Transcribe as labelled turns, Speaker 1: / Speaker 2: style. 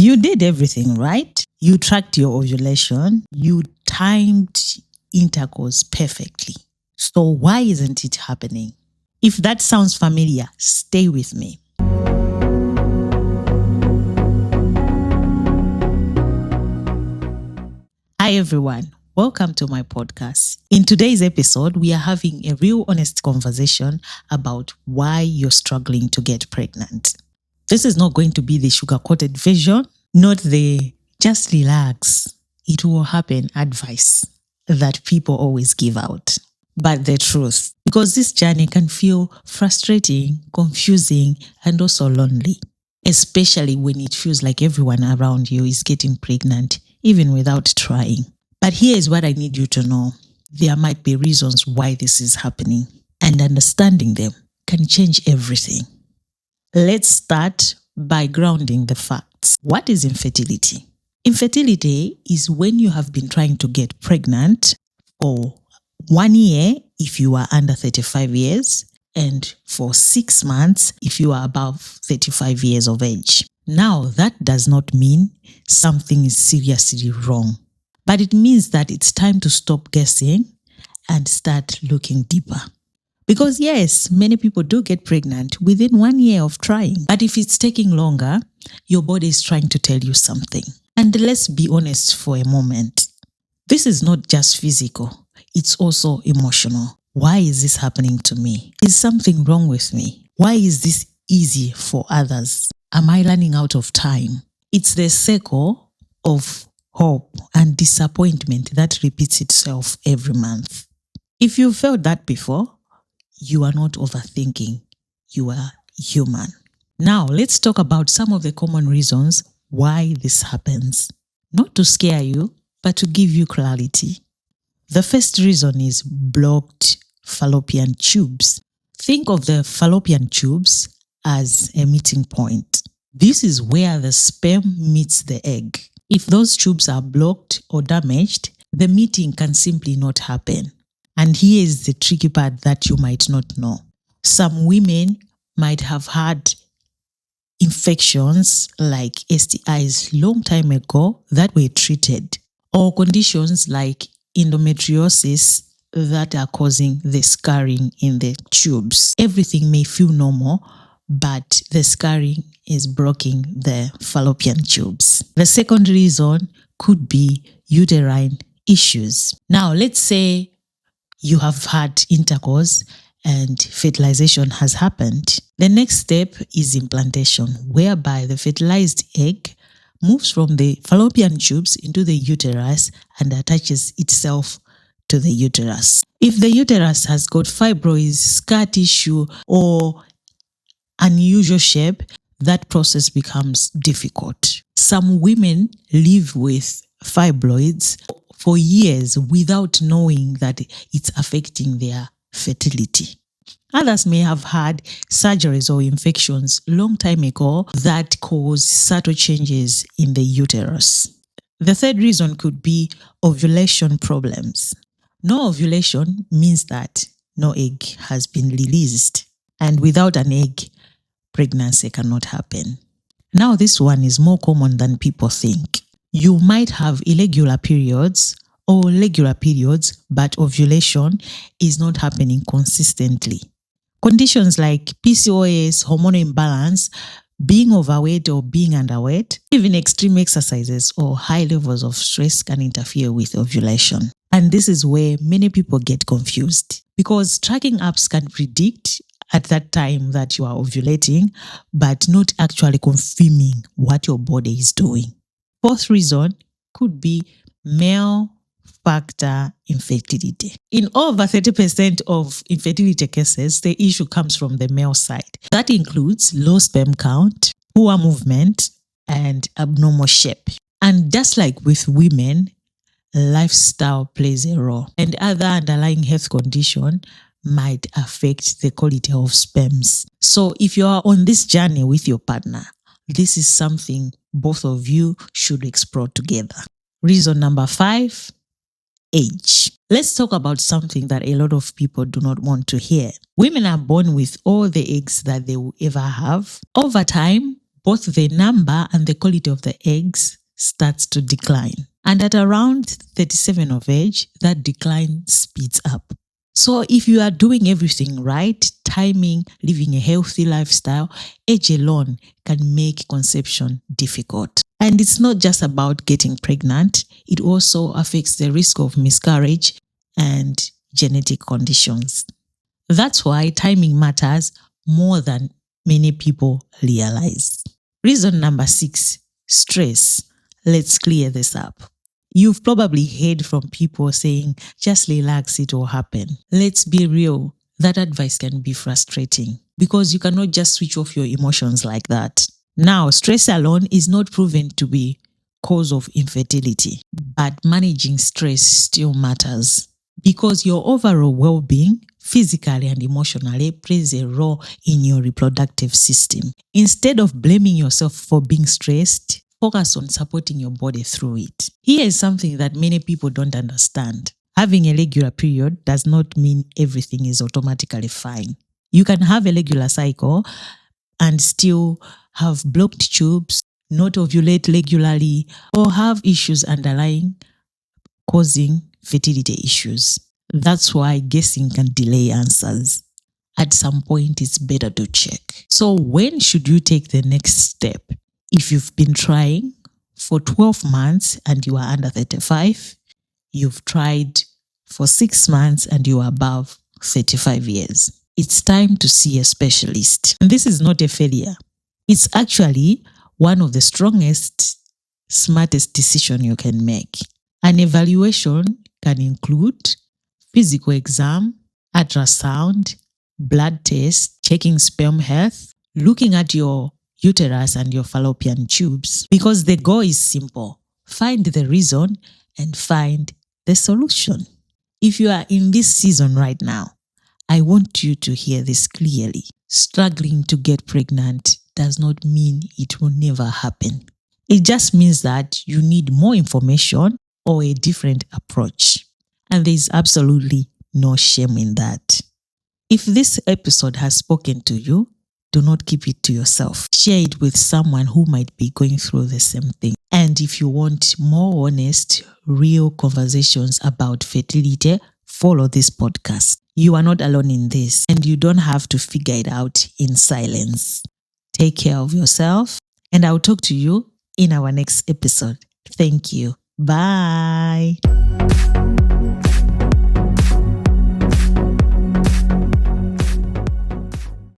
Speaker 1: You did everything right. You tracked your ovulation. You timed intercourse perfectly. So why isn't it happening? If that sounds familiar, stay with me. Hi everyone. Welcome to my podcast. In today's episode, we are having a real honest conversation about why you're struggling to get pregnant. This is not going to be the sugar-coated version, not the just relax, it will happen advice that people always give out, but the truth. Because this journey can feel frustrating, confusing, and also lonely, especially when it feels like everyone around you is getting pregnant, even without trying. But here is what I need you to know. There might be reasons why this is happening, and understanding them can change everything. Let's start by grounding the facts. What is infertility? Infertility is when you have been trying to get pregnant for 1 year if you are under 35 years and for 6 months if you are above 35 years of age. Now, that does not mean something is seriously wrong, but it means that it's time to stop guessing and start looking deeper. Because yes, many people do get pregnant within 1 year of trying. But if it's taking longer, your body is trying to tell you something. And let's be honest for a moment. This is not just physical, it's also emotional. Why is this happening to me? Is something wrong with me? Why is this easy for others? Am I running out of time? It's the cycle of hope and disappointment that repeats itself every month. If you felt that before, you are not overthinking. You are human. Now, let's talk about some of the common reasons why this happens. Not to scare you, but to give you clarity. The first reason is blocked fallopian tubes. Think of the fallopian tubes as a meeting point. This is where the sperm meets the egg. If those tubes are blocked or damaged, the meeting can simply not happen. And here is the tricky part that you might not know. Some women might have had infections like STIs long time ago that were treated, or conditions like endometriosis that are causing the scarring in the tubes. Everything may feel normal, but the scarring is blocking the fallopian tubes. The second reason could be uterine issues. Now, let's say you have had intercourse and fertilization has happened. The next step is implantation, whereby the fertilized egg moves from the fallopian tubes into the uterus and attaches itself to the uterus. If the uterus has got fibroids, scar tissue, or unusual shape, that process becomes difficult. Some women live with fibroids for years without knowing that it's affecting their fertility. Others may have had surgeries or infections long time ago that cause subtle changes in the uterus. The third reason could be ovulation problems. No ovulation means that no egg has been released, and without an egg, pregnancy cannot happen. Now, this one is more common than people think. You might have irregular periods or regular periods, but ovulation is not happening consistently. Conditions like PCOS, hormonal imbalance, being overweight or being underweight, even extreme exercises or high levels of stress can interfere with ovulation. And this is where many people get confused, because tracking apps can predict at that time that you are ovulating, but not actually confirming what your body is doing. Fourth reason could be male factor infertility. In over 30% of infertility cases, the issue comes from the male side. That includes low sperm count, poor movement, and abnormal shape. And just like with women, lifestyle plays a role, and other underlying health condition might affect the quality of sperms. So if you are on this journey with your partner, this is something both of you should explore together. Reason number 5, age. Let's talk about something that a lot of people do not want to hear. Women are born with all the eggs that they will ever have. Over time, both the number and the quality of the eggs starts to decline. And at around 37 of age, that decline speeds up. So if you are doing everything right, timing, living a healthy lifestyle, age alone can make conception difficult. And it's not just about getting pregnant, it also affects the risk of miscarriage and genetic conditions. That's why timing matters more than many people realize. Reason number 6, stress. Let's clear this up. You've probably heard from people saying, just relax, it will happen. Let's be real. That advice can be frustrating because you cannot just switch off your emotions like that. Now, stress alone is not proven to be cause of infertility, but managing stress still matters because your overall well-being, physically and emotionally, plays a role in your reproductive system. Instead of blaming yourself for being stressed, focus on supporting your body through it. Here is something that many people don't understand. Having a regular period does not mean everything is automatically fine. You can have a regular cycle and still have blocked tubes, not ovulate regularly, or have issues underlying causing fertility issues. That's why guessing can delay answers. At some point, it's better to check. So when should you take the next step? If you've been trying for 12 months and you are under 35, you've tried for 6 months and you are above 35 years, it's time to see a specialist. And this is not a failure. It's actually one of the strongest, smartest decisions you can make. An evaluation can include physical exam, ultrasound, blood test, checking sperm health, looking at your uterus and your fallopian tubes, because the goal is simple. Find the reason and find the solution. If you are in this season right now, I want you to hear this clearly. Struggling to get pregnant does not mean it will never happen. It just means that you need more information or a different approach. And there is absolutely no shame in that. If this episode has spoken to you, do not keep it to yourself. Share it with someone who might be going through the same thing. And if you want more honest, real conversations about fertility, follow this podcast. You are not alone in this, and you don't have to figure it out in silence. Take care of yourself, and I'll talk to you in our next episode. Thank you. Bye.